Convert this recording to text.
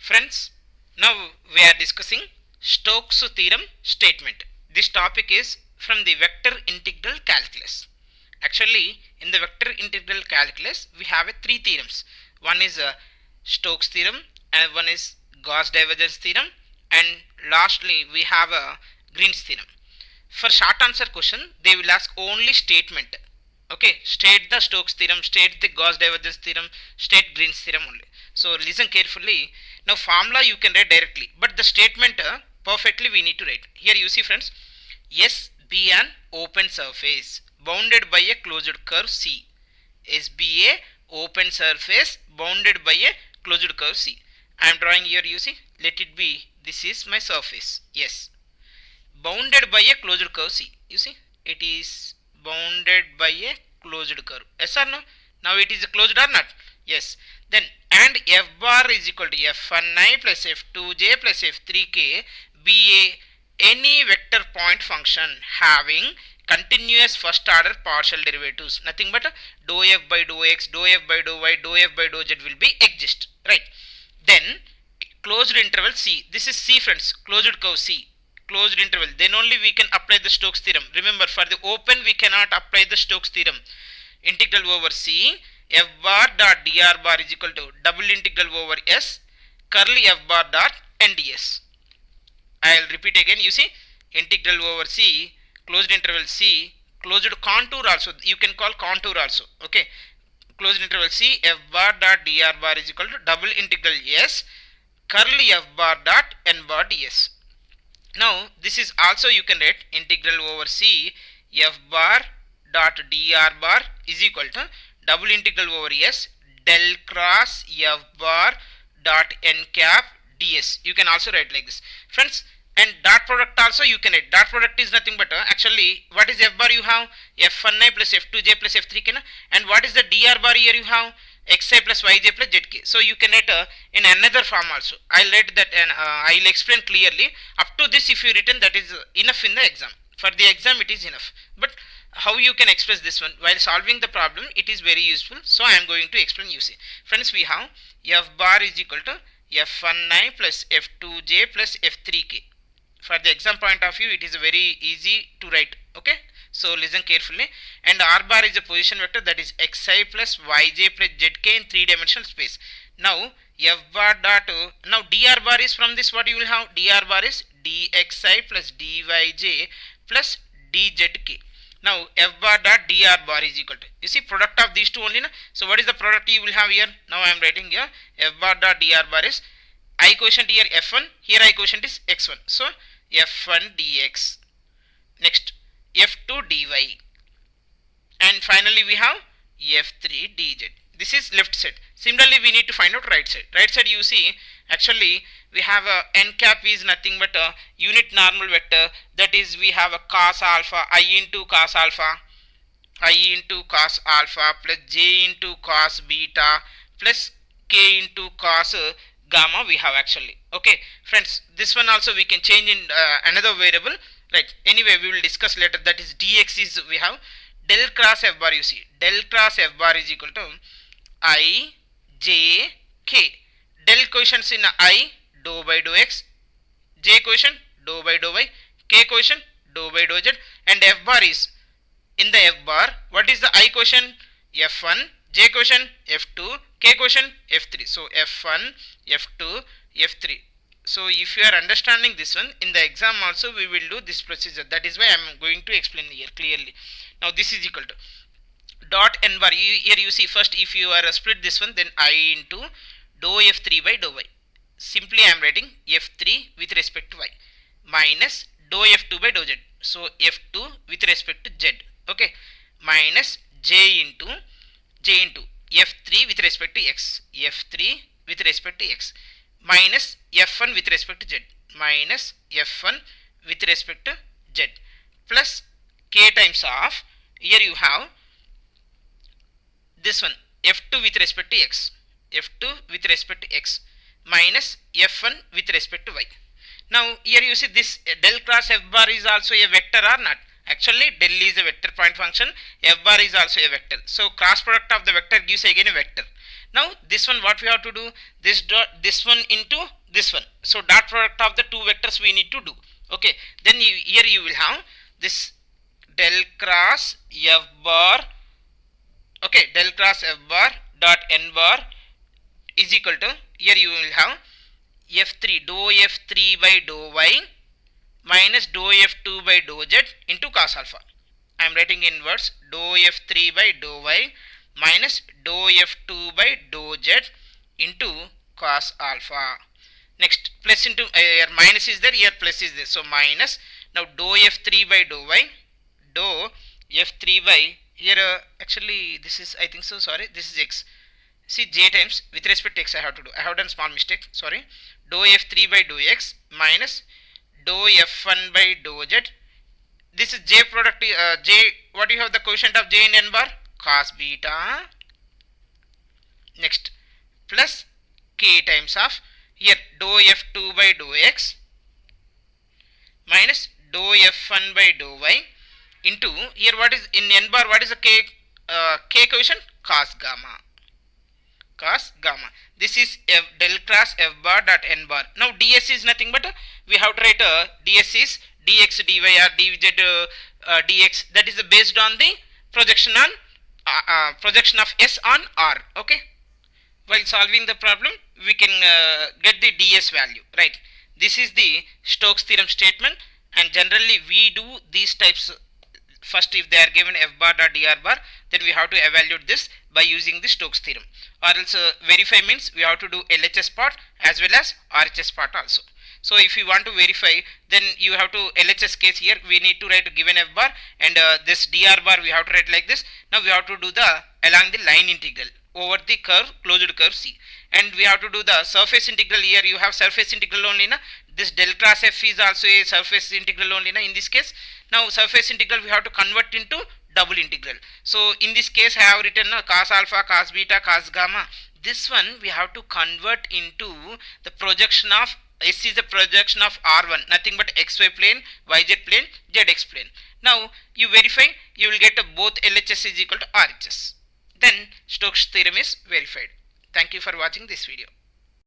Friends, now we are discussing Stokes theorem statement. This topic is from the vector integral calculus. Actually, in the vector integral calculus, we have three theorems. One is Stokes theorem, and one is Gauss divergence theorem, and lastly we have Green's theorem. For short answer question, they will ask only statement. Okay, state the Stokes theorem, state the Gauss divergence theorem, state Green's theorem only. So listen carefully. Now formula you can write directly, but the statement perfectly we need to write. Here you see friends, S be an open surface bounded by a closed curve C. S be a open surface bounded by a closed curve C. I am drawing here, you see, let it be, this is my surface, yes, bounded by a closed curve C. You see, it is bounded by a closed curve, yes or no? Now it is closed or not? Yes. Then and f bar is equal to f1i plus f2j plus f3k be any vector point function having continuous first order partial derivatives, nothing but dou f by dou x, dou f by dou y, dou f by dou z will be exist, right? Then closed interval C, this is C friends, closed curve C, closed interval, then only we can apply the Stokes theorem. Remember, for the open we cannot apply the Stokes theorem. Integral over C f bar dot dr bar is equal to double integral over S curly f bar dot nds. I will repeat again, you see, integral over C, closed interval C, closed contour also, you can call contour also, okay, closed interval C f bar dot dr bar is equal to double integral S curly f bar dot n bar ds. Now this is also you can write integral over C f bar dot dr bar is equal to double integral over S del cross f bar dot n cap ds. You can also write like this, friends. And dot product also you can write. Dot product is nothing but actually what is f bar? You have f1i plus f2j plus f3k, and what is the dr bar here? You have xi plus yj plus zk. So you can write in another form also. I'll write that and I'll explain clearly. Up to this, if you written, that is enough in the exam. For the exam it is enough. But how you can express this one while solving the problem, it is very useful. So I am going to explain. You see, friends, we have f bar is equal to f1i plus f2j plus f3k. For the exam point of view, it is very easy to write. Okay, so listen carefully. And r bar is a position vector, that is xi plus yj plus zk in 3-dimensional space. Now f bar dot now dr bar is from this, what you will have? Dr bar is dxi plus dyj plus dzk. Now f bar dot dr bar is equal to, you see, product of these two only, na? So what is the product you will have here? Now I am writing here f bar dot dr bar is I quotient here f1, here I quotient is x1. So f1 dx, next f2 dy, and finally we have f3 dz. This is left side. Similarly we need to find out right side. Right side, you see, actually we have a n cap is nothing but a unit normal vector, that is we have a cos alpha I into cos alpha plus j into cos beta plus k into cos gamma we have actually. Okay friends, this one also we can change in another variable, right? Anyway, we will discuss later. That is dx is we have del cross f bar. You see, del cross f bar is equal to I j k. Del coefficients in I dou by dou x, j coefficient dou by dou y, k coefficient dou by dou z, and f bar is in the f bar, what is the I coefficient? f1, j coefficient f2, k coefficient f3. So f1, f2, f3. So if you are understanding this one, in the exam also we will do this procedure. That is why I am going to explain here clearly. Now this is equal to dot n bar. Here you see, first if you are split this one, then I into dou f3 by dou y. Simply I am writing f3 with respect to y minus dou f2 by dou z. So f2 with respect to z. Okay, minus j into f3 with respect to x, f3 with respect to x, minus f1 with respect to z, minus f1 with respect to z, plus k times of, here you have this one, f2 with respect to x, f2 with respect to x, minus f1 with respect to y. Now here you see this del cross f bar is also a vector or not? Actually del is a vector point function, f bar is also a vector. So cross product of the vector gives again a vector. Now this one what we have to do, this one into this one. So dot product of the two vectors we need to do. Okay, then here you will have this del cross f bar. Okay, del cross f bar dot n bar is equal to, here you will have f3 dou f3 by dou y minus dou f2 by dou z into cos alpha. I am writing in words, dou f3 by dou y minus dou f2 by dou z into cos alpha. Next, plus into here minus is there, here plus is there, so minus. Now dou f3 by dou y, dou f3 by, here actually this is, I think so, sorry, this is x. See, j times with respect to x I have to do. I have done small mistake, sorry. Dou f3 by dou x minus dou f1 by dou z. This is j product, j, what do you have the coefficient of j in n bar? Cos beta. Next, plus k times of, here dou f2 by dou x minus dou f1 by dou y into, here what is in n bar, what is the k, k coefficient? Cos gamma. Cos gamma. This is f del cross f bar dot n bar. Now ds is nothing but we have to write ds is dx dy or dz dx, that is based on the projection on projection of s on r. Okay, while solving the problem we can get the ds value, right? This is the Stokes theorem statement, and generally we do these types. First, if they are given f bar dot dr bar, then we have to evaluate this by using the Stokes theorem, or else verify means we have to do LHS part as well as RHS part also. So if you want to verify, then you have to LHS case, here we need to write given f bar, and this dr bar we have to write like this. Now we have to do the along the line integral over the curve, closed curve C, and we have to do the surface integral. Here you have surface integral only na. This del cross f is also a surface integral only na in this case. Now surface integral we have to convert into double integral. So in this case I have written cos alpha, cos beta, cos gamma. This one we have to convert into the projection of S is the projection of R1, nothing but xy plane, yz plane, zx plane. Now you verify, you will get both LHS is equal to RHS. Then Stokes theorem is verified. Thank you for watching this video.